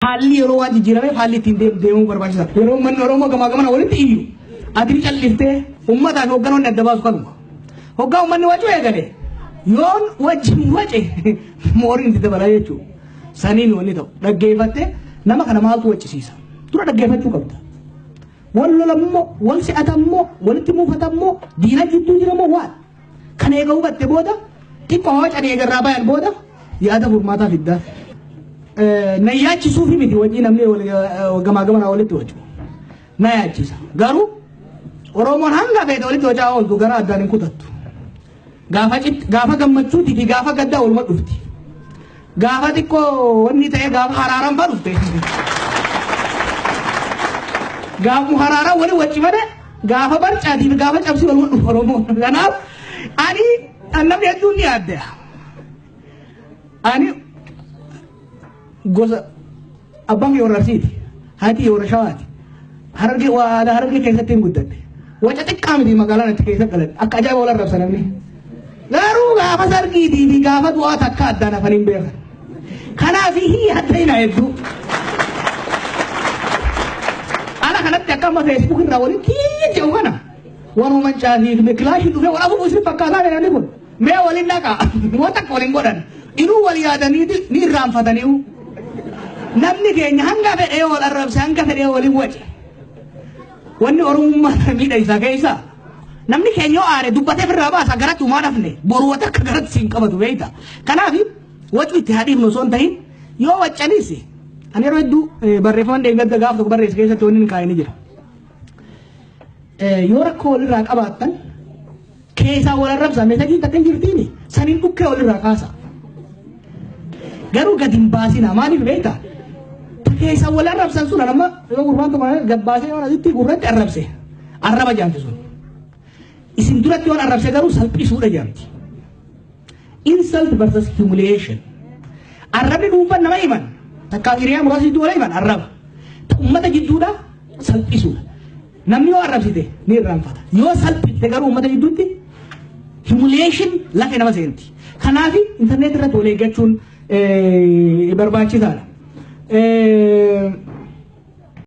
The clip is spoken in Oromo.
haalli yeroo waan jijjiirameef haalli ittiin deemuu barbaachisa. Yeroo manni Oromoo gamaa gamana walitti iyyu ati calliftee uummataa fi hogganoonni adda baasu kanuma. Hoggaa uummanni wacuu eegale yoon wajjin wace mooriin itti dabalaa jechuudha. Saniin wanni ta'u dhaggeeffattee nama kana maaltu waccisiisa. Dura dhaggeeffachuu qabda. Wal lolammoo wal si'atammoo walitti muufatammoo diina jidduu jiramoo waan kan eega hubatte booda xiqqoo wacan eegarraa bayan booda yaada furmaataa fiddaa. Na yaachisuu fi miti wajjin namni gamaa gamanaa walitti wacu. Na yaachisa. Garuu Oromoon hanga feete walitti wacaa ooltu gara addaan hin kutattu. Gaafa gammachuutii fi gaafa gaddaa olma dhufti. Gaafa xiqqoo wanni ta'e gaafa haraaraan fa dhufte. Gaafa haraaraan wali wacci fade gaafa barcaatii fi gaafa cabsii olma dhufu Oromoon. Kanaaf ani namni hedduun ni yaadda. Ani gosa abbaan yoo rarsiiti haati yoo rashawaati harargee keessatti hin guddadhe waca xiqqaa miti magaalaan itti keessa galan akka ajaa'iba wal arrabsa namni garuu gaafa sargiitii fi gaafa du'aa takka addaan hafan hin beekan kanaaf yaadda hin hedduu ana kanatti akka amma feesbuuk irraa waliin kiyya jedhu kana wanuman caafii fi kilaashii dhufee wal afuuf isin fakkaataa jedhani kun mee waliin dhaqa waan takka waliin godhan inuu wal yaadanii ni irraanfatanii namni keenya hanga fedhee wal arrabse hanga fedhee waliin wace wanni Oromummaa miidha isaa keessa namni keenya yoo aare dubbatee firraa baasa garatti uumaa dhafne boruwwata akka garatti siin qabatu beeyta kanaaf wacuu itti haadhiifnu osoo hin tahin yoo waccanis ani yeroo hedduu barreeffaman deeggadda gaaf tokko barreesse keessatti wanni hin kaa'ini jira yoo rakkoo walirraa qabaattan keessaa wal arrabsa meeshajiin takka hin jirtiini saniin dhukkee walirraa kaasa garuu gadi hin baasina maaliif beeyta keessa wal arrabsan sun nama yoo gurbaan tokko gabbaasee waan asitti gurratti arrabse arraba jaamti sun isin duratti waan arrabse garuu salphisuudha jaamti insult versus humiliation arrabni dhuunfaan nama himan takkaa hiriyaa muraasa jidduu wala himan arraba ummata jidduudha salphisuudha namni yoo arrabsite ni irraanfata yoo salphite garuu ummata jidduutti humiliation lafee nama seenti kanaaf internet irratti wal eeggachuun barbaachisaadha.